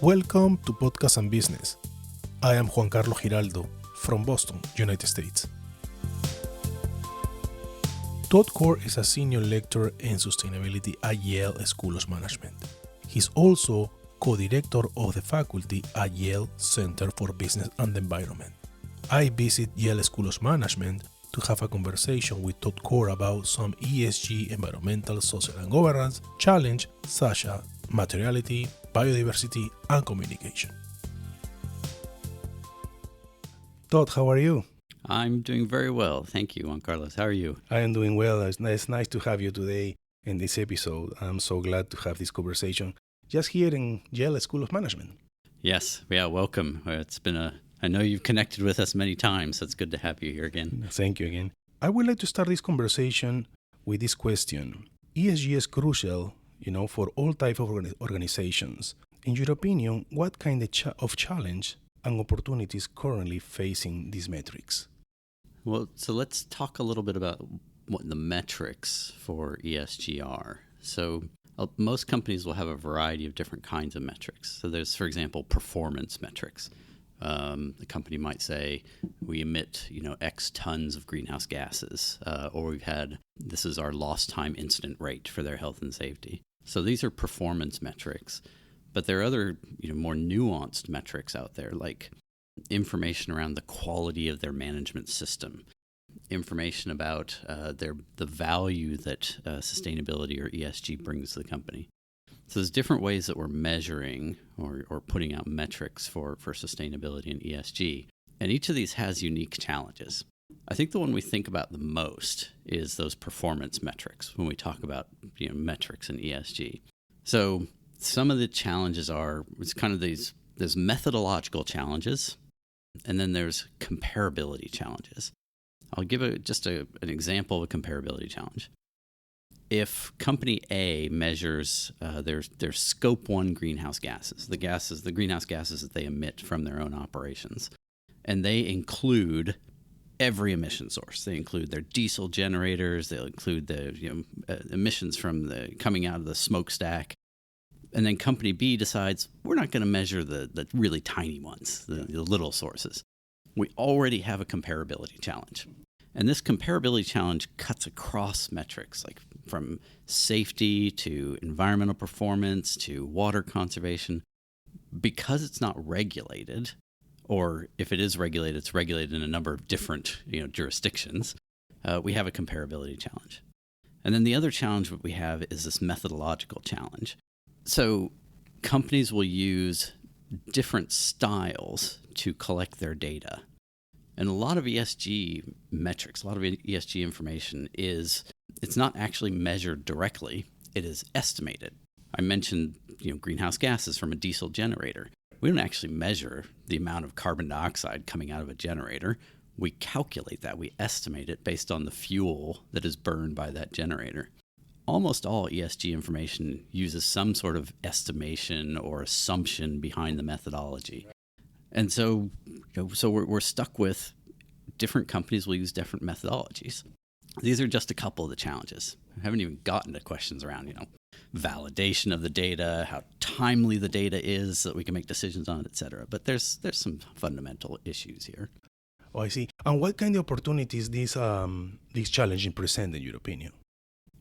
Welcome to Podcast and Business. I am Juan Carlos Giraldo from Boston, United States. Todd Cort is a senior lecturer in sustainability at Yale School of Management. He's also co-director of the faculty at Yale Center for Business and Environment. I visit Yale School of Management to have a conversation with Todd Cort about some ESG, environmental, social, and governance challenges such as materiality, biodiversity, and communication. Todd, how are you? I'm doing very well. Thank you, Juan Carlos. How are you? I am doing well. It's nice to have you today in this episode. I'm so glad to have this conversation just here in Yale School of Management. Yes. Yeah, welcome. I know you've connected with us many times, so it's good to have you here again. Thank you again. I would like to start this conversation with this question. ESG is crucial, for all types of organizations. In your opinion, what kind of challenge and opportunities currently facing these metrics? Well, so let's talk a little bit about what the metrics for ESG are. So most companies will have a variety of different kinds of metrics. So there's, for example, performance metrics. The company might say we emit, X tons of greenhouse gases, or this is our lost time incident rate for their health and safety. So these are performance metrics, but there are other, more nuanced metrics out there, like information around the quality of their management system, information about the value that sustainability or ESG brings to the company. So there's different ways that we're measuring or putting out metrics for sustainability and ESG. And each of these has unique challenges. I think the one we think about the most is those performance metrics when we talk about metrics and ESG. So some of the challenges it's kind of there's methodological challenges, and then there's comparability challenges. I'll give just an example of a comparability challenge. If company A measures their scope 1 greenhouse gases, the greenhouse gases that they emit from their own operations, and they include every emission source. They include their diesel generators, they'll include the emissions from coming out of the smokestack. And then company B decides we're not going to measure the really tiny ones, the little sources. We already have a comparability challenge. And this comparability challenge cuts across metrics, like from safety to environmental performance to water conservation. Because it's not regulated, or if it is regulated, it's regulated in a number of different jurisdictions, we have a comparability challenge. And then the other challenge that we have is this methodological challenge. So companies will use different styles to collect their data. And a lot of ESG metrics, a lot of ESG information it's not actually measured directly, it is estimated. I mentioned, greenhouse gases from a diesel generator. We don't actually measure the amount of carbon dioxide coming out of a generator. We calculate that, we estimate it based on the fuel that is burned by that generator. Almost all ESG information uses some sort of estimation or assumption behind the methodology. And so we're stuck with different companies will use different methodologies. These are just a couple of the challenges. I haven't even gotten to questions around, validation of the data, how timely the data is so that we can make decisions on it, et cetera. But there's some fundamental issues here. Oh, I see. And what kind of opportunities these challenges present, in your opinion?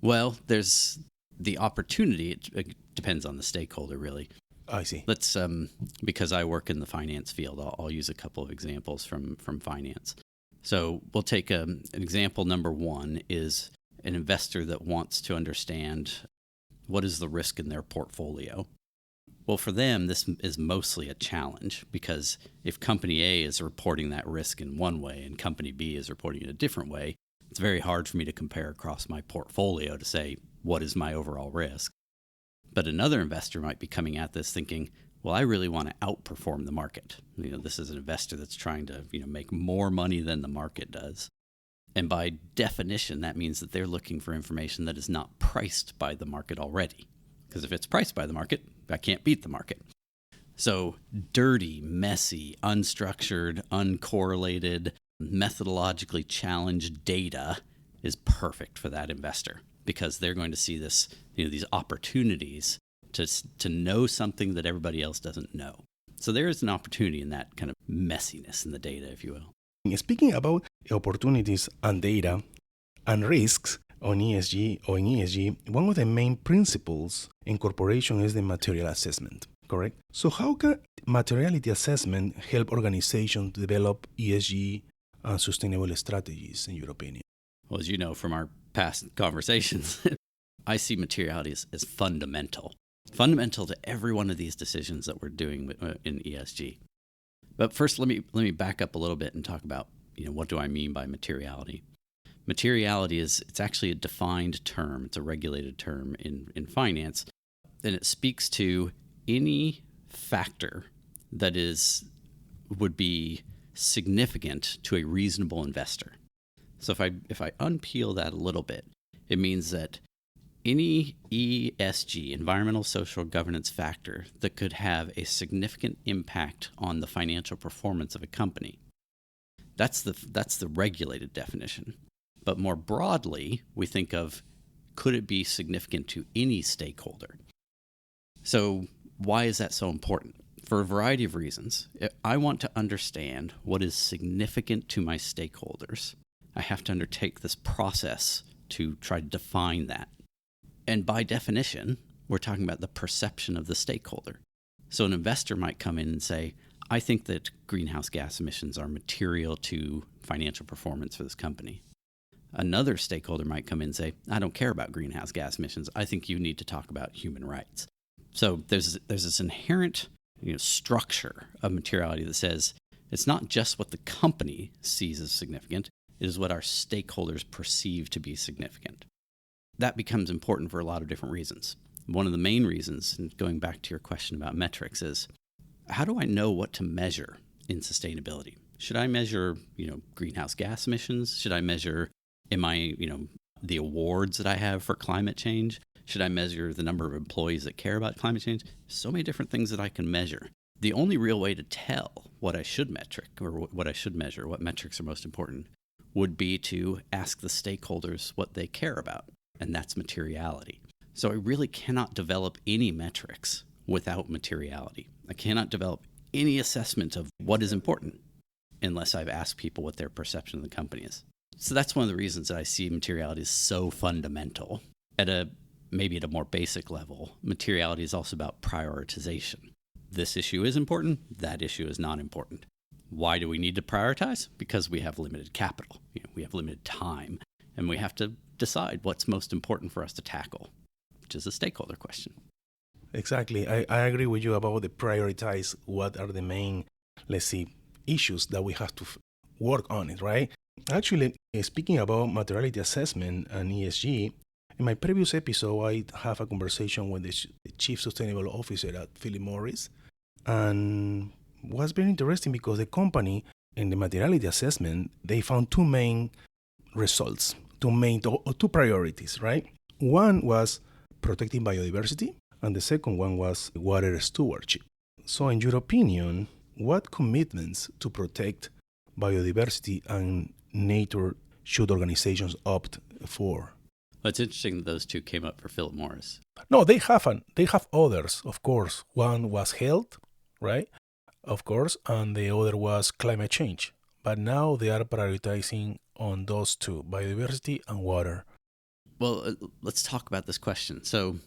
Well, there's the opportunity. It depends on the stakeholder, really. I see. Let's because I work in the finance field, I'll use a couple of examples from finance. So we'll take an example. Number one is an investor that wants to understand what is the risk in their portfolio. Well, for them, this is mostly a challenge because if company A is reporting that risk in one way and company B is reporting it a different way, it's very hard for me to compare across my portfolio to say, what is my overall risk? But another investor might be coming at this thinking, well, I really want to outperform the market. This is an investor that's trying to, make more money than the market does. And by definition, that means that they're looking for information that is not priced by the market already. Because if it's priced by the market, I can't beat the market. So dirty, messy, unstructured, uncorrelated, methodologically challenged data is perfect for that investor because they're going to see this, these opportunities to know something that everybody else doesn't know. So there is an opportunity in that kind of messiness in the data, if you will. Speaking about opportunities and data and risks on ESG or in ESG, one of the main principles in corporation is the material assessment, correct? So how can materiality assessment help organizations develop ESG and sustainable strategies, in your opinion? Well, as you know from our past conversations, I see materiality as fundamental to every one of these decisions that we're doing in ESG. But first, let me back up a little bit and talk about, what do I mean by materiality? Materiality it's actually a defined term. It's a regulated term in finance, and it speaks to any factor that would be significant to a reasonable investor. So if I unpeel that a little bit, it means that any ESG, environmental, social, governance factor that could have a significant impact on the financial performance of a company. That's the regulated definition. But more broadly, we think of, could it be significant to any stakeholder? So why is that so important? For a variety of reasons. If I want to understand what is significant to my stakeholders, I have to undertake this process to try to define that. And by definition, we're talking about the perception of the stakeholder. So an investor might come in and say, I think that greenhouse gas emissions are material to financial performance for this company. Another stakeholder might come in and say, I don't care about greenhouse gas emissions. I think you need to talk about human rights. So there's this inherent structure of materiality that says it's not just what the company sees as significant, it is what our stakeholders perceive to be significant. That becomes important for a lot of different reasons. One of the main reasons, and going back to your question about metrics, is how do I know what to measure in sustainability? Should I measure, greenhouse gas emissions? Should I measure, the awards that I have for climate change? Should I measure the number of employees that care about climate change? So many different things that I can measure. The only real way to tell what I should metric or what I should measure, what metrics are most important, would be to ask the stakeholders what they care about. And that's materiality. So I really cannot develop any metrics without materiality. I cannot develop any assessment of what is important unless I've asked people what their perception of the company is. So that's one of the reasons that I see materiality as so fundamental. Maybe at a more basic level, materiality is also about prioritization. This issue is important, that issue is not important. Why do we need to prioritize? Because we have limited capital, we have limited time, and we have to decide what's most important for us to tackle, which is a stakeholder question. Exactly. I agree with you about the prioritize what are the main, issues that we have to work on it, right? Actually, speaking about materiality assessment and ESG, in my previous episode, I have a conversation with the Chief Sustainable Officer at Philip Morris, and it was very interesting because the company in the materiality assessment, they found two main results, two priorities, right? One was protecting biodiversity, and the second one was water stewardship. So in your opinion, what commitments to protect biodiversity and nature should organizations opt for? Well, it's interesting that those two came up for Philip Morris. No, they have others, of course. One was health, right? Of course, and the other was climate change. But now they are prioritizing on those two, biodiversity and water. Well, let's talk about this question. So,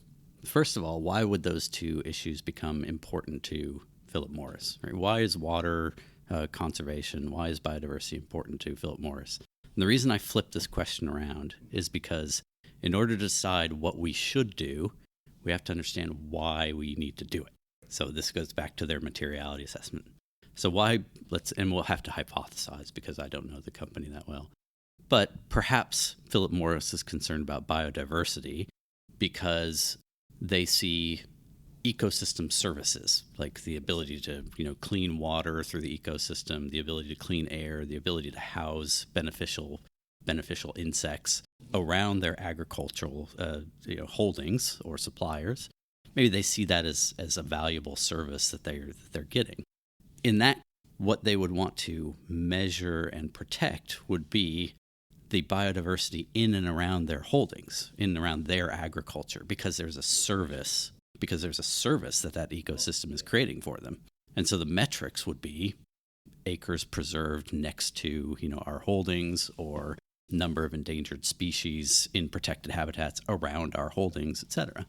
first of all, why would those two issues become important to Philip Morris? Right? Why is water conservation, why is biodiversity important to Philip Morris? And the reason I flipped this question around is because in order to decide what we should do, we have to understand why we need to do it. So this goes back to their materiality assessment. So and we'll have to hypothesize because I don't know the company that well. But perhaps Philip Morris is concerned about biodiversity because they see ecosystem services, like the ability to, clean water through the ecosystem, the ability to clean air, the ability to house beneficial insects around their agricultural holdings or suppliers. Maybe they see that as a valuable service that they're getting. In that, what they would want to measure and protect would be the biodiversity in and around their holdings, in and around their agriculture, because there's a service because there's a service that ecosystem is creating for them. And so the metrics would be acres preserved next to, our holdings, or number of endangered species in protected habitats around our holdings, etc.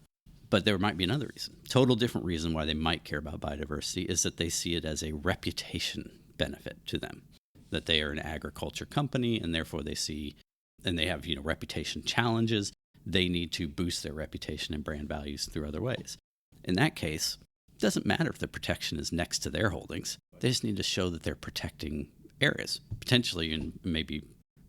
But there might be another reason. Total different reason why they might care about biodiversity is that they see it as a reputation benefit to them, that they are an agriculture company, and therefore they have, reputation challenges. They need to boost their reputation and brand values through other ways. In that case, it doesn't matter if the protection is next to their holdings. They just need to show that they're protecting areas, potentially and maybe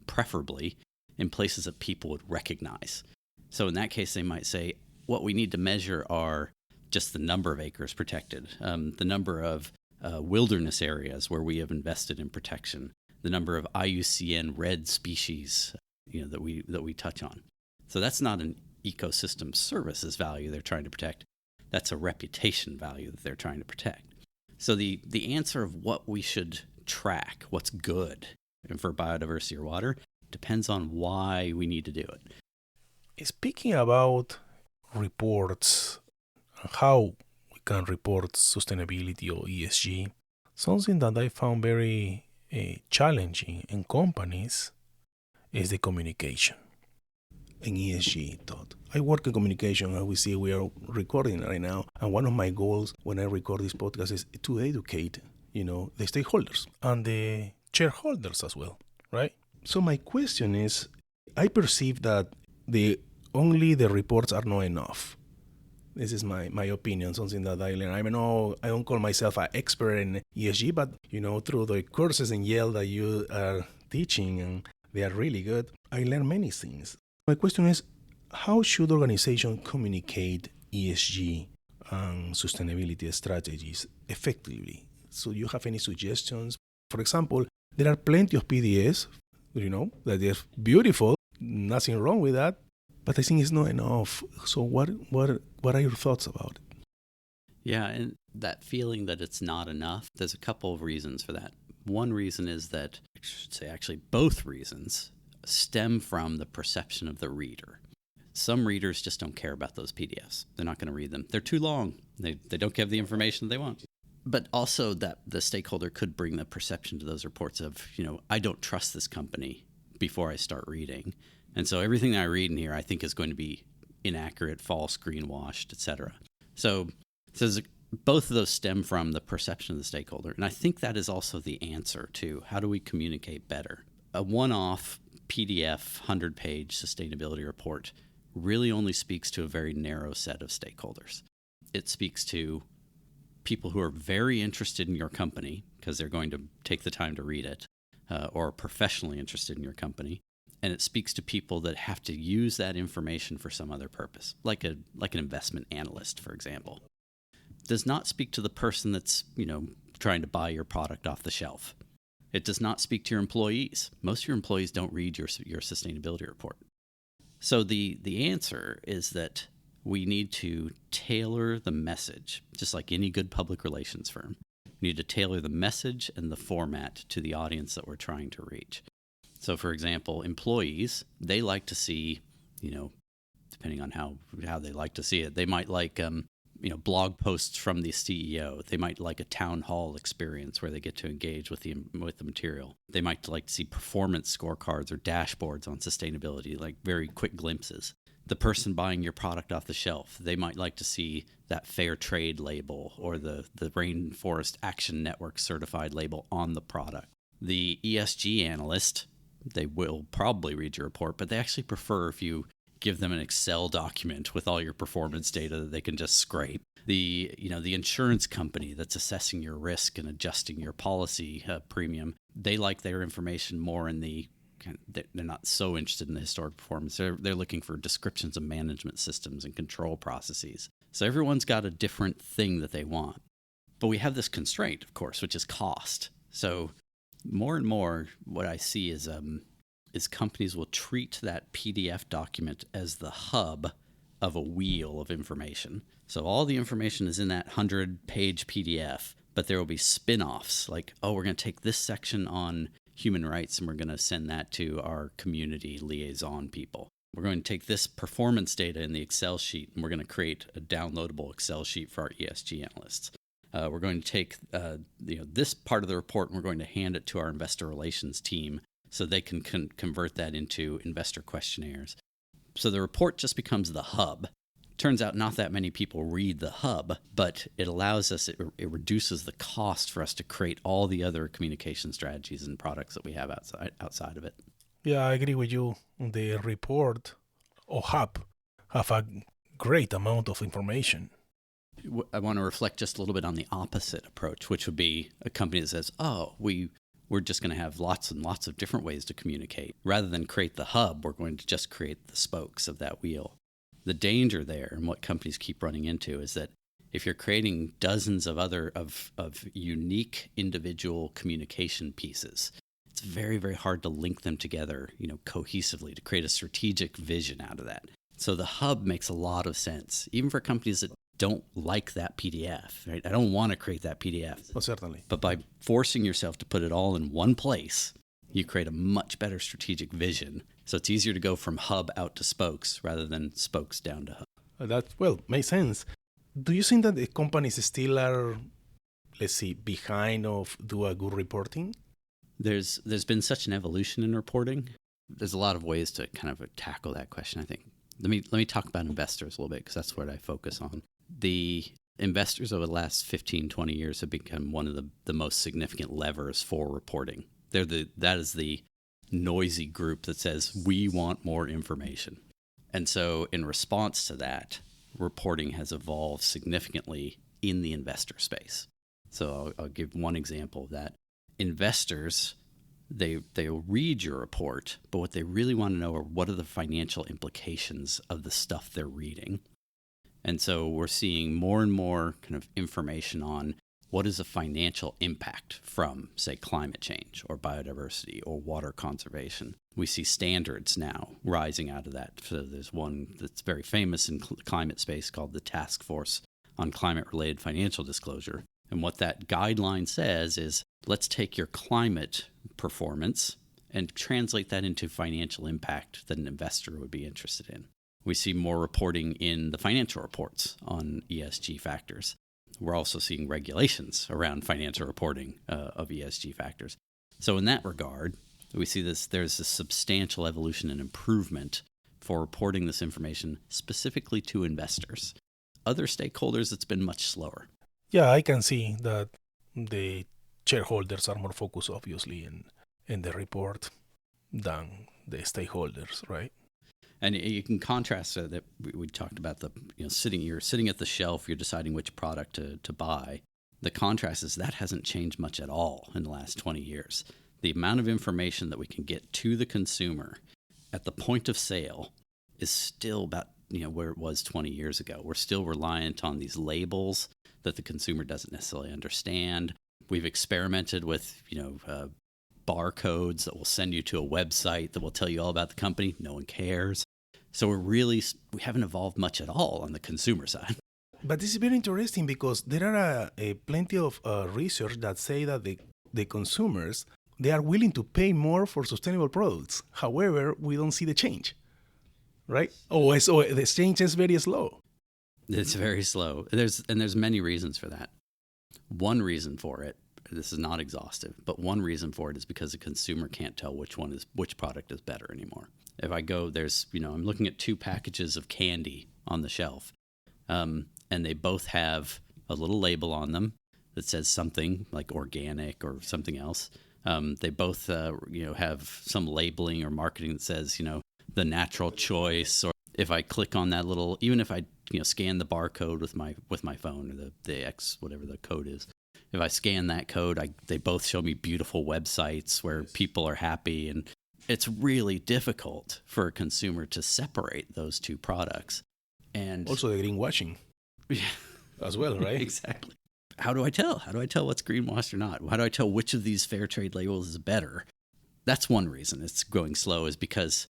preferably in places that people would recognize. So in that case, they might say, what we need to measure are just the number of acres protected, the number of wilderness areas where we have invested in protection, the number of IUCN red species, that we touch on. So that's not an ecosystem services value they're trying to protect. That's a reputation value that they're trying to protect. So the answer of what we should track, what's good for biodiversity or water, depends on why we need to do it. Speaking about reports and how we can report sustainability or ESG, something that I found very challenging in companies is the communication. In ESG, Todd, I work in communication, and we are recording right now. And one of my goals when I record this podcast is to educate, the stakeholders and the shareholders as well, right? So my question is, I perceive that only the reports are not enough. This is my opinion, something that I learned. I don't call myself an expert in ESG, but, through the courses in Yale that you are teaching, and they are really good, I learned many things. My question is, how should organizations communicate ESG and sustainability strategies effectively? So do you have any suggestions? For example, there are plenty of PDFs, that are beautiful, nothing wrong with that, but I think it's not enough. So what are your thoughts about it? Yeah, and that feeling that it's not enough, there's a couple of reasons for that. One reason is that, I should say actually both reasons, stem from the perception of the reader. Some readers just don't care about those PDFs. They're not going to read them. They're too long. They don't give the information they want. But also that the stakeholder could bring the perception to those reports of, I don't trust this company before I start reading. And so everything that I read in here I think is going to be inaccurate, false, greenwashed, etc. So both of those stem from the perception of the stakeholder. And I think that is also the answer to how do we communicate better. A one-off PDF 100-page sustainability report really only speaks to a very narrow set of stakeholders. It speaks to people who are very interested in your company because they're going to take the time to read it, or professionally interested in your company. And it speaks to people that have to use that information for some other purpose, like an investment analyst, for example. It does not speak to the person that's, trying to buy your product off the shelf. It does not speak to your employees. Most of your employees don't read your sustainability report. So the answer is that we need to tailor the message, just like any good public relations firm. We need to tailor the message and the format to the audience that we're trying to reach. So, for example, employees, they like to see, depending on how they like to see it, they might like blog posts from the CEO. They might like a town hall experience where they get to engage with the material. They might like to see performance scorecards or dashboards on sustainability, like very quick glimpses. The person buying your product off the shelf, they might like to see that fair trade label or the Rainforest Action Network certified label on the product. The ESG analyst, they will probably read your report, but they actually prefer if you give them an Excel document with all your performance data that they can just scrape. The insurance company that's assessing your risk and adjusting your policy premium, they like their information more in they're not so interested in the historic performance. They're looking for descriptions of management systems and control processes. So everyone's got a different thing that they want. But we have this constraint, of course, which is cost. So more and more what I see is companies will treat that PDF document as the hub of a wheel of information. So all the information is in that 100-page PDF, but there will be spin-offs like, we're going to take this section on human rights and we're going to send that to our community liaison people. we're going to take this performance data in the Excel sheet, and we're going to create a downloadable Excel sheet for our ESG analysts. We're going to take this part of the report, and we're going to hand it to our investor relations team so they can convert that into investor questionnaires. So the report just becomes the hub. Turns out not that many people read the hub, but it allows us, it reduces the cost for us to create all the other communication strategies and products that we have outside of it. Yeah, I agree with you. The report or hub have a great amount of information. I want to reflect just a little bit on the opposite approach, which would be a company that says, we're just going to have lots and lots of different ways to communicate. Rather than create the hub, we're going to just create the spokes of that wheel. The danger there, and what companies keep running into, is that if you're creating dozens of other of unique individual communication pieces, it's very, very hard to link them together, cohesively, to create a strategic vision out of that. So the hub makes a lot of sense, even for companies that don't like that PDF, right? I don't want to create that PDF. Well, certainly. But by forcing yourself to put it all in one place, you create a much better strategic vision. So it's easier to go from hub out to spokes rather than spokes down to hub. That, makes sense. Do you think that the companies still are, behind of do a good reporting? There's been such an evolution in reporting. There's a lot of ways to kind of tackle that question, I think. Let me talk about investors a little bit, because that's what I focus on. The investors over the last 15, 20 years have become one of the most significant levers for reporting. That is the noisy group that says, we want more information. And so in response to that, reporting has evolved significantly in the investor space. So I'll give one example of that. Investors, they'll read your report, but what they really want to know are what are the financial implications of the stuff they're reading. And so we're seeing more and more kind of information on what is the financial impact from, say, climate change or biodiversity or water conservation. We see standards now rising out of that. So there's one that's very famous in the climate space called the Task Force on Climate-Related Financial Disclosure. And what that guideline says is, let's take your climate performance and translate that into financial impact that an investor would be interested in. We see more reporting in the financial reports on ESG factors. We're also seeing regulations around financial reporting of ESG factors. So in that regard, we see there's a substantial evolution and improvement for reporting this information specifically to investors. Other stakeholders, it's been much slower. Yeah, I can see that the shareholders are more focused, obviously, in the report than the stakeholders, right? And you can contrast that we talked about you're sitting at the shelf, you're deciding which product to buy. The contrast is that hasn't changed much at all in the last 20 years. The amount of information that we can get to the consumer at the point of sale is still about where it was 20 years ago. We're still reliant on these labels that the consumer doesn't necessarily understand. We've experimented with barcodes that will send you to a website that will tell you all about the company. No one cares. So we haven't evolved much at all on the consumer side. But this is very interesting because there are plenty of research that say that the consumers, they are willing to pay more for sustainable products. However, we don't see the change, right? So the change is very slow. It's very slow. There's many reasons for that. One reason for it, this is not exhaustive, but one reason for it is because the consumer can't tell which product is better anymore. If I go, I'm looking at 2 packages of candy on the shelf, and they both have a little label on them that says something like organic or something else. They both, have some labeling or marketing that says, the natural choice. Or if I click on that little, even if I, scan the barcode with my phone or the X, whatever the code is. If I scan that code, they both show me beautiful websites where people are happy. And it's really difficult for a consumer to separate those 2 products. And also the greenwashing as well, right? Exactly. How do I tell? How do I tell what's greenwashed or not? How do I tell which of these fair trade labels is better? That's one reason it's going slow, is because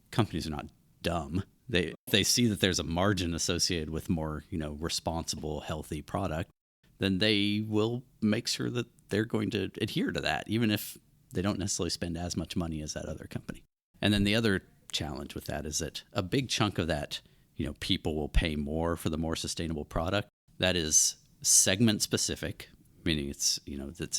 companies are not dumb. They see that there's a margin associated with more, responsible, healthy product. Then they will make sure that they're going to adhere to that, even if they don't necessarily spend as much money as that other company. And then the other challenge with that is that a big chunk of that, people will pay more for the more sustainable product. That is segment specific, meaning it's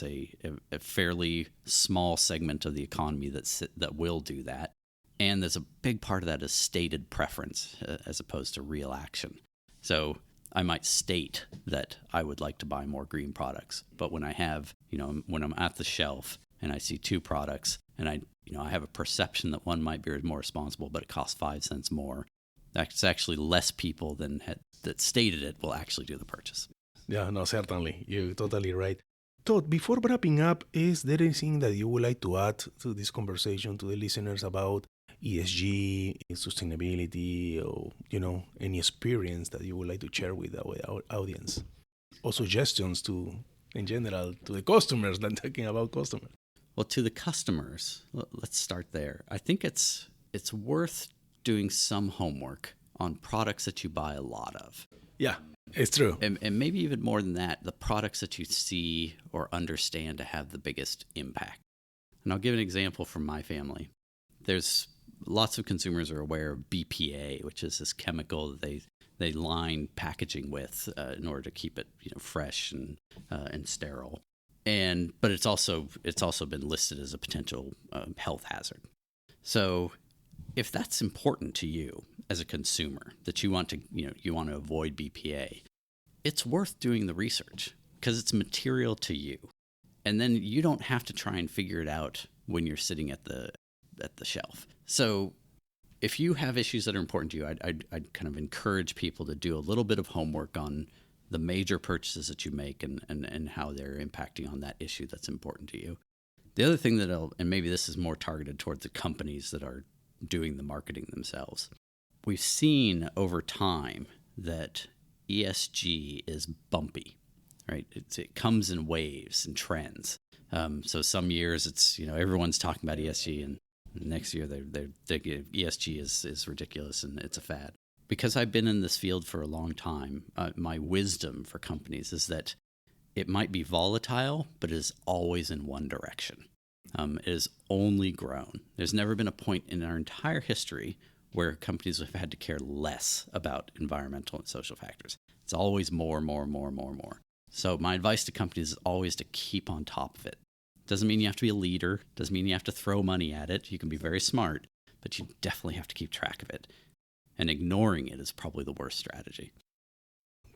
a fairly small segment of the economy that will do that. And there's a big part of that is stated preference as opposed to real action. So I might state that I would like to buy more green products, but when I have, when I'm at the shelf and I see two products and I have a perception that one might be more responsible, but it costs 5 cents more, that's actually less people that stated it will actually do the purchase. Yeah, no, certainly. You're totally right. Todd, before wrapping up, is there anything that you would like to add to this conversation to the listeners about ESG, sustainability, or, any experience that you would like to share with our audience? Or suggestions in general, to the customers, than talking about customers? Well, to the customers, let's start there. I think it's worth doing some homework on products that you buy a lot of. Yeah, it's true. And maybe even more than that, the products that you see or understand to have the biggest impact. And I'll give an example from my family. There's lots of consumers are aware of BPA, which is this chemical that they line packaging with in order to keep it fresh and sterile. But it's also been listed as a potential health hazard. So if that's important to you as a consumer, that you want to avoid BPA, it's worth doing the research because it's material to you. And then you don't have to try and figure it out when you're sitting at the shelf. So if you have issues that are important to you, I'd kind of encourage people to do a little bit of homework on the major purchases that you make and how they're impacting on that issue that's important to you. The other thing and maybe this is more targeted towards the companies that are doing the marketing themselves. We've seen over time that ESG is bumpy, right? It comes in waves and trends. So some years it's, everyone's talking about ESG, and next year they're ESG is ridiculous and it's a fad. Because I've been in this field for a long time, my wisdom for companies is that it might be volatile, but it is always in one direction. It has only grown. There's never been a point in our entire history where companies have had to care less about environmental and social factors. It's always more. So my advice to companies is always to keep on top of it. Doesn't mean you have to be a leader. Doesn't mean you have to throw money at it. You can be very smart, but you definitely have to keep track of it. And ignoring it is probably the worst strategy.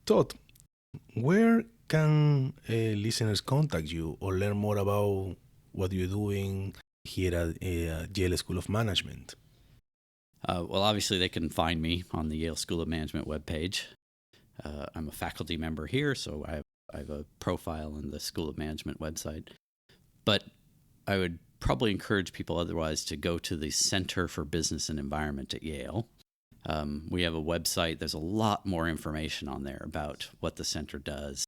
Todd, where can listeners contact you or learn more about what you're doing here at Yale School of Management? Well, obviously, they can find me on the Yale School of Management webpage. I'm a faculty member here, so I have a profile on the School of Management website. But I would probably encourage people otherwise to go to the Center for Business and Environment at Yale. We have a website. There's a lot more information on there about what the center does.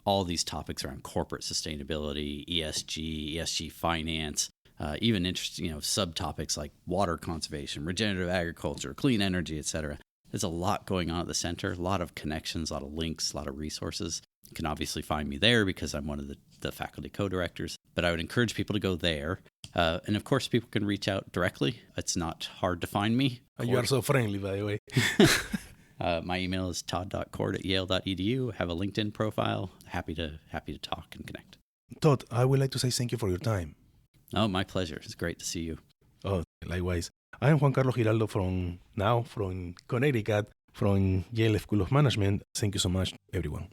All these topics around corporate sustainability, ESG finance, even interesting, subtopics like water conservation, regenerative agriculture, clean energy, etc. There's a lot going on at the center, a lot of connections, a lot of links, a lot of resources. You can obviously find me there because I'm one of the faculty co-directors, but I would encourage people to go there. And of course, people can reach out directly. It's not hard to find me. You are so friendly, by the way. My email is todd.cort@yale.edu. I have a LinkedIn profile. Happy to talk and connect. Todd, I would like to say thank you for your time. Oh, my pleasure. It's great to see you. Oh, likewise. I am Juan Carlos Giraldo from Connecticut, from Yale School of Management. Thank you so much, everyone.